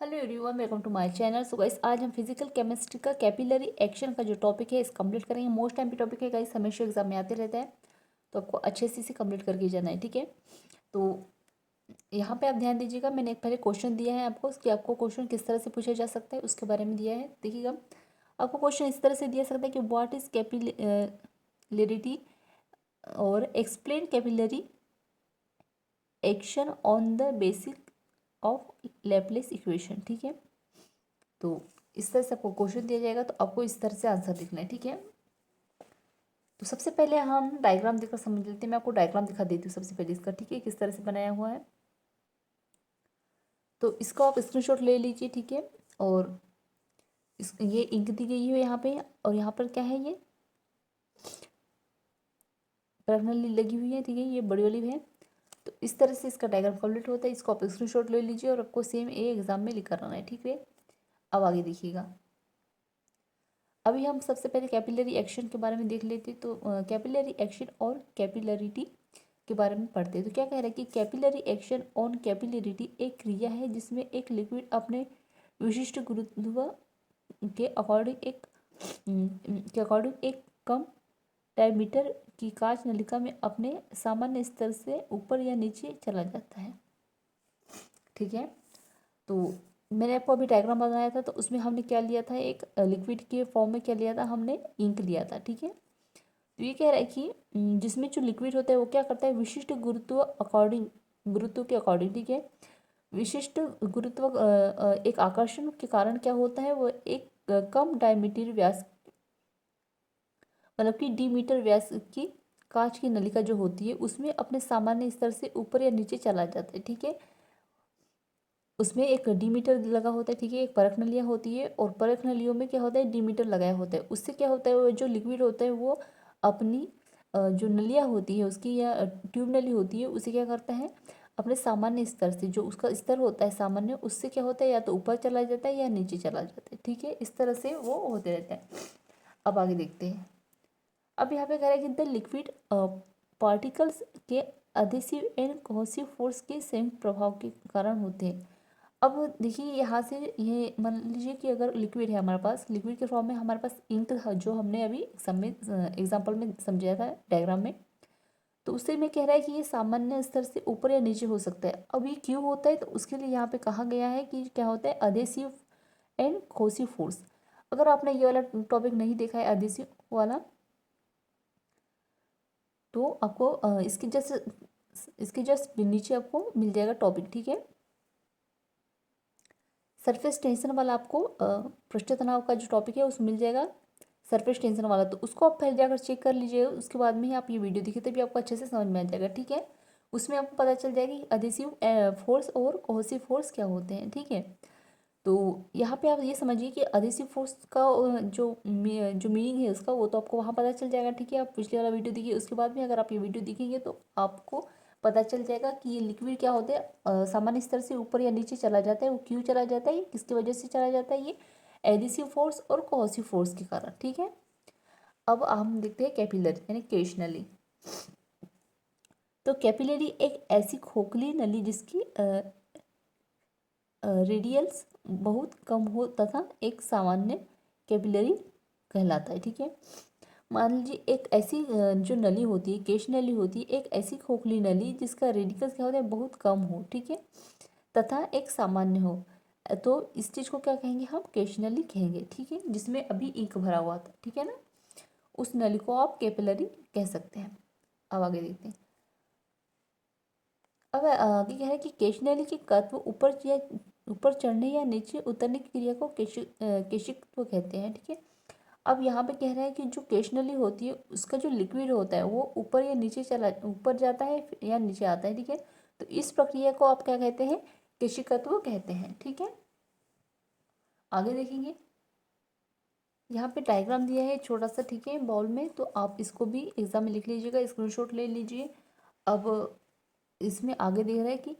Hello everyone, welcome to my channel. So guys, आज हम physical chemistry का capillary action का जो टॉपिक है इस कंप्लीट करेंगे। मोस्ट टाइम पे टॉपिक है गाइस, हमेशा एग्जाम में आते रहता है, तो आपको अच्छे से इसे कंप्लीट करके जाना है। ठीक है, तो यहाँ पे आप ध्यान दीजिएगा। मैंने एक पहले क्वेश्चन दिया है आपको कि आपको क्वेश्चन किस तरह से पूछा जा सकता है उसके बारे में दिया है। देखिएगा, आपको क्वेश्चन इस तरह से दिया सकता है कि व्हाट इज कैपिलरिटी और explain capillary action on the basic of Laplace equation. ठीक है, तो इस तरह से आपको क्वेश्चन दिया जाएगा, तो आपको इस तरह से आंसर लिखना है। ठीक है, तो सबसे पहले हम डायग्राम देखकर समझ लेते हैं। मैं आपको डायग्राम दिखा देती हूँ सबसे पहले इसका। ठीक है, किस तरह से बनाया हुआ है, तो इसको आप स्क्रीनशॉट ले लीजिए। ठीक है, और ये इंक दी गई है यहाँ पे, और यहाँ पर क्या है, ये पर्सनली लगी हुई है। ठीक है, ये बड़ी वाली है। तो इस तरह से इसका डायग्राम कंप्लीट होता है। इसको आप स्क्रीनशॉट ले लीजिए और आपको सेम ए एग्जाम में लिख कर आना है। ठीक है, अब आगे देखिएगा। अभी हम सबसे पहले कैपिलरी एक्शन के बारे में देख लेते हैं। तो कैपिलरी एक्शन और कैपिलरिटी के बारे में पढ़ते हैं। तो क्या कह रहा है कि कैपिलरी एक्शन ऑन कैपिलरिटी एक क्रिया है जिसमें एक लिक्विड अपने विशिष्ट गुरुत्व के अकॉर्डिंग एक कम डायमीटर की कांच नलिका में अपने सामान्य स्तर से ऊपर या नीचे चला जाता है। ठीक है, तो मैंने आपको अभी डायग्राम बनाया था, तो उसमें हमने क्या लिया था, एक लिक्विड के फॉर्म में क्या लिया था, हमने इंक लिया था। ठीक है, तो ये कह रहा है कि जिसमें जो लिक्विड होता है वो क्या करता है, विशिष्ट गुरुत्व के अकॉर्डिंग। ठीक है, विशिष्ट गुरुत्व एक आकर्षण के कारण क्या होता है, वो एक कम डायमीटर व्यास, मतलब कि डी मीटर व्यास की कांच की नलिका जो होती है उसमें अपने सामान्य स्तर से ऊपर या नीचे चला जाता है। ठीक है, उसमें एक डीमीटर लगा होता है। ठीक है, एक परख नलियाँ होती है, और परख नलियों में क्या होता है, डीमीटर लगाया होता है। उससे क्या होता है, वो जो लिक्विड होता है वो अपनी जो नलियाँ होती है उसकी, या ट्यूब नली होती है, उसे क्या करता है, अपने सामान्य स्तर से, जो उसका स्तर होता है सामान्य, उससे क्या होता है, या तो ऊपर चला जाता है या नीचे चला जाता है। ठीक है, इस तरह से वो होते रहता है। अब आगे देखते हैं। अब यहाँ पे कह रहा है कि द लिक्विड पार्टिकल्स के अधेसिव एंड कोहेसिव फोर्स के संयुक्त प्रभाव के कारण होते हैं। अब देखिए, यहाँ से ये मान लीजिए कि अगर लिक्विड है हमारे पास, लिक्विड के फॉर्म में हमारे पास इंक था, जो हमने अभी एग्जाम्पल में समझाया था डायग्राम में, तो उससे में कह रहा है कि ये सामान्य स्तर से ऊपर या नीचे हो सकता है। अब ये क्यों होता है, तो उसके लिए यहाँ पे कहा गया है कि क्या होता है, अधेसिव एंड कोहेसिव फोर्स। अगर आपने ये वाला टॉपिक नहीं देखा है, अधेसिव वाला, तो आपको इसके जस्ट नीचे आपको मिल जाएगा टॉपिक। ठीक है, सरफेस टेंशन वाला आपको पृष्ठ तनाव का जो टॉपिक है उसमें मिल जाएगा, सरफेस टेंशन वाला। तो उसको आप पहले जाकर चेक कर लीजिएगा, उसके बाद में ही आप ये वीडियो देखिए, तभी आपको अच्छे से समझ में आ जाएगा। ठीक है, उसमें आपको पता चल जाएगा कि अधेसिव फोर्स और कोहेसिव फोर्स क्या होते हैं। ठीक है, तो यहाँ पे आप ये समझिए कि अधेसिव फोर्स का जो मीनिंग है उसका, वो तो आपको वहाँ पता चल जाएगा। ठीक है, आप पिछले वाला वीडियो देखिए, उसके बाद में अगर आप ये वीडियो देखेंगे तो आपको पता चल जाएगा कि ये लिक्विड क्या होते हैं, सामान्य स्तर से ऊपर या नीचे चला जाता है। वो क्यों चला जाता है, किसकी वजह से चला जाता है, ये एडिसिव फोर्स और कोहेसिव फोर्स के कारण। ठीक है, अब हम देखते हैं कैपिलरी यानी केश नली। तो कैपिलरी एक ऐसी खोखली नली जिसकी रेडियल्स बहुत कम हो तथा एक सामान्य कैपिलरी कहलाता है। ठीक है, मान लीजिए एक ऐसी जो नली होती है, केश नली होती है, एक ऐसी खोखली नली जिसका रेडिकस क्या होता है, बहुत कम हो। ठीक है, तथा एक सामान्य हो, तो इस चीज़ को क्या कहेंगे, हम केश नली कहेंगे। ठीक है, जिसमें अभी इंक भरा हुआ था। ठीक है ना, उस नली को आप कैपिलरी कह सकते हैं। अब आगे देखते हैं। अब आगे कह रहा है कि केश नली के तत्व ऊपर चढ़ने या नीचे उतरने की क्रिया को केशिकत्व कहते हैं। ठीक है, अब यहाँ पे कह रहा है कि जो केशनली होती है उसका जो लिक्विड होता है वो ऊपर या नीचे ऊपर जाता है या नीचे आता है। ठीक है, तो इस प्रक्रिया को आप क्या कहते हैं, केशिकत्व कहते हैं। ठीक है, आगे देखेंगे। यहाँ पे डायग्राम दिया है छोटा सा। ठीक है, बॉल में, तो आप इसको भी एग्जाम में लिख लीजिएगा, स्क्रीनशॉट ले लीजिए। अब इसमें आगे दे रहा है कि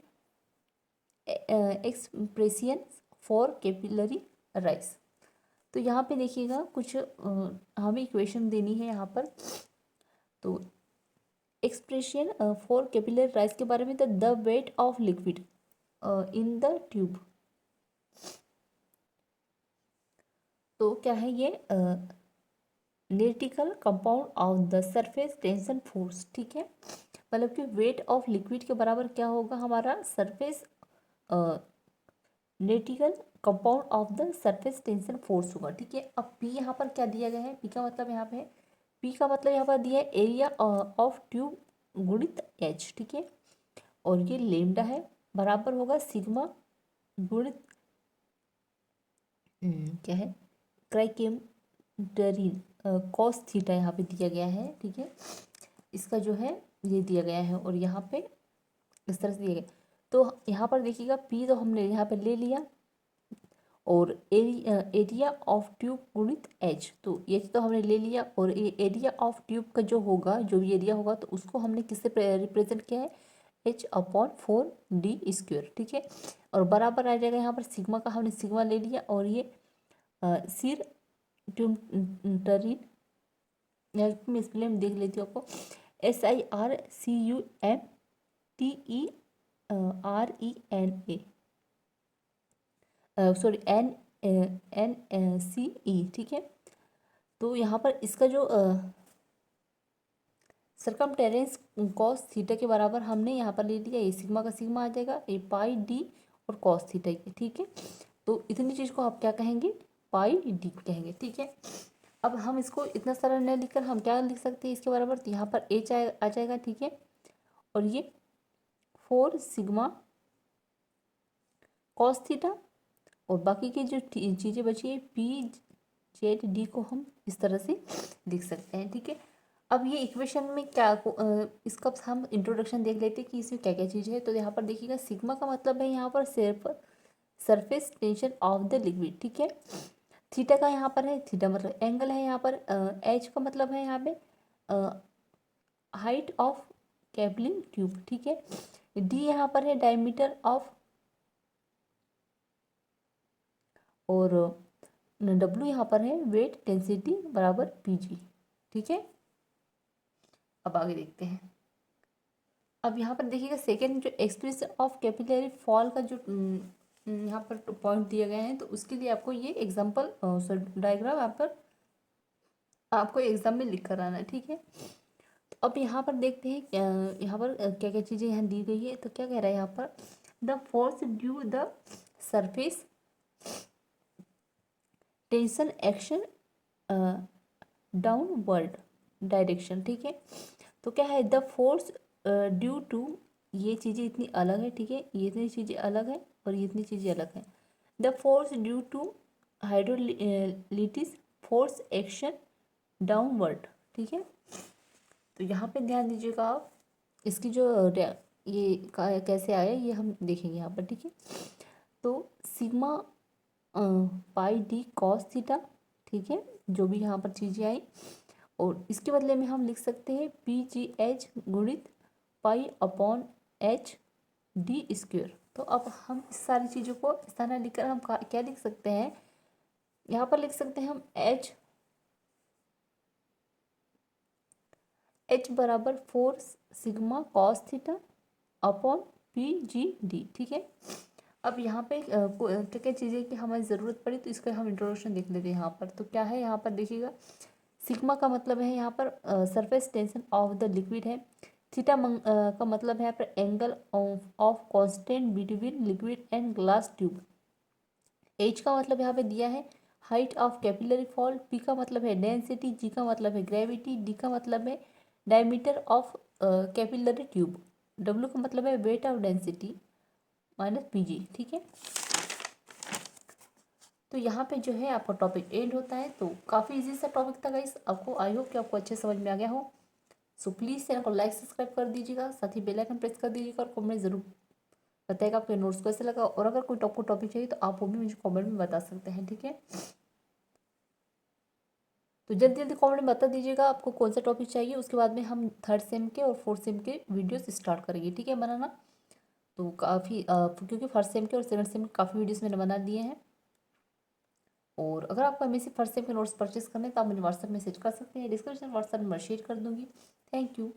एक्सप्रेशन फॉर कैपिलरी राइस। तो यहाँ पे देखिएगा, कुछ हमें इक्वेशन देनी है यहाँ पर। तो एक्सप्रेशन फॉर कैपिलरी राइस के बारे में, the weight of liquid in the tube, तो क्या है ये electrical compound of the surface tension force, ठीक है। मतलब कि वेट ऑफ लिक्विड के बराबर क्या होगा हमारा surface electrical compound of the surface tension force होगा, ठीक है। अब पी यहाँ पर क्या दिया गया है, पी का मतलब यहाँ पे, पी का मतलब यहाँ पर दिया है एरिया ऑफ ट्यूब गुणित एच, ठीक है। और ये लेमडा है, बराबर होगा सिग्मा गुणित क्या है क्राइकेमटरीन कॉस थीटा यहाँ पे दिया गया है, ठीक है। इसका जो है ये दिया गया है और यहाँ पे इस तरह से दिया गया। तो यहाँ पर देखिएगा पी तो हमने यहाँ पे ले लिया और एरिया ऑफ ट्यूब गुणित एच, तो एच तो हमने ले लिया और एरिया ऑफ ट्यूब का जो होगा, जो भी एरिया होगा, तो उसको हमने किससे रिप्रेजेंट किया है, एच अपॉन 4d², ठीक है। और बराबर आ जाएगा यहाँ पर सिग्मा का, हमने सिग्मा ले लिया और ये सिर ट्यूमटरीन, मैं स्पेलिंग में देख लेती हूँ आपको, SIRCUMTERENA, सॉरी NCE, ठीक है। तो यहाँ पर इसका जो सरकमटेरेंस कॉस थीटा के बराबर हमने यहाँ पर ले लिया, ये सिग्मा का सिग्मा आ जाएगा, ये पाई डी और कॉस थीटा की, ठीक है। तो इतनी चीज़ को आप क्या कहेंगे, पाई डी कहेंगे, ठीक है। अब हम इसको इतना सारा न लिखकर हम क्या लिख सकते हैं इसके बराबर, तो यहाँ पर एच आ जाएगा, ठीक है। और ये 4 सिग्मा कॉस थीटा और बाकी की जो चीज़ें बची है पी जेड डी को हम इस तरह से लिख सकते हैं, ठीक है। अब ये इक्वेशन में क्या इसका हम इंट्रोडक्शन देख लेते हैं कि इसमें क्या क्या चीज़ है। तो यहाँ पर देखिएगा सिग्मा का मतलब है यहाँ पर सिर्फ surface tension of the liquid, ठीक है। थीटा का यहाँ पर है, थीटा मतलब एंगल है यहाँ पर, एच का मतलब है यहाँ पे हाइट ऑफ कैपलिंग ट्यूब, ठीक है। डी यहाँ पर है डायमीटर ऑफ, और डब्ल्यू यहाँ पर है वेट डेंसिटी बराबर पीजी, ठीक है। अब आगे देखते हैं। अब यहाँ पर देखिएगा सेकेंड जो एक्सप्रेशन ऑफ कैपिलरी फॉल का जो यहाँ पर पॉइंट दिया गया है, तो उसके लिए आपको ये एग्जांपल डायग्राम यहाँ पर आपको एग्जाम में लिख कर आना है, ठीक है। तो अब यहाँ पर देखते हैं यहाँ पर क्या क्या चीज़ें यहाँ दी गई है। तो क्या कह रहा है यहाँ पर, the force due the surface tension action downward direction, ठीक है। तो क्या है, द फोर्स ड्यू टू, ये चीज़ें इतनी अलग है, ठीक है, ये इतनी चीज़ें अलग है और ये इतनी चीज़ें अलग है। The force due to hydrolytic force action downward, ठीक है। तो यहाँ पे ध्यान दीजिएगा आप, इसकी जो ये कैसे आया ये हम देखेंगे यहाँ पर, ठीक है। तो sigma pi D cos theta, ठीक है, जो भी यहाँ पर चीज़ें आई, और इसके बदले में हम लिख सकते हैं पी जी एच गुणित पाई अपॉन एच d²। तो अब हम इस सारी चीज़ों को इस तरह लिखकर हम क्या लिख सकते हैं, यहाँ पर लिख सकते हैं हम एच बराबर 4 sigma cos theta upon P G D, ठीक है। अब यहाँ पे क्या क्या चीज़ें की हमारी ज़रूरत पड़ी, तो इसका हम इंट्रोडक्शन देख लेते हैं यहाँ पर। तो क्या है यहाँ पर देखिएगा, सिग्मा का मतलब है यहाँ पर surface tension of the liquid है। थीटा का मतलब है यहाँ पर angle of constant between liquid and glass tube. H का मतलब यहाँ पे दिया है height of capillary fall. P का मतलब है डेंसिटी। जी का मतलब है ग्रेविटी। डी का मतलब है diameter of capillary tube. W का मतलब है weight of density minus PG, ठीक है। तो यहाँ पे जो है आपका टॉपिक एंड होता है। तो काफ़ी इजी सा टॉपिक था गाइस, आपको आई होप कि आपको अच्छे समझ में आ गया हो। सो प्लीज़ चैनल को लाइक सब्सक्राइब कर दीजिएगा, साथ ही बेल आइकन प्रेस कर दीजिएगा और कमेंट जरूर बताइएगा आपके नोट्स कैसे लगा। और अगर कोई आपको टॉपिक चाहिए तो आप वो भी मुझे कमेंट में बता सकते हैं, ठीक है। तो जल्दी जल्दी कमेंट में बता दीजिएगा आपको कौन सा टॉपिक चाहिए। उसके बाद में हम 3rd सेम के और 4th सेम के वीडियोस स्टार्ट करेंगे, ठीक है, बनाना। तो काफ़ी क्योंकि 1st सेम के और 2nd सेम के काफ़ी वीडियोस मैंने बना दिए हैं। और अगर आपको हमें से 1st सेम के नोट्स परचेस करने तो आप मुझे व्हाट्सएप मैसेज कर सकते हैं, डिस्क्रिप्शन व्हाट्सएप नंबर शेयर कर दूँगी। Thank you.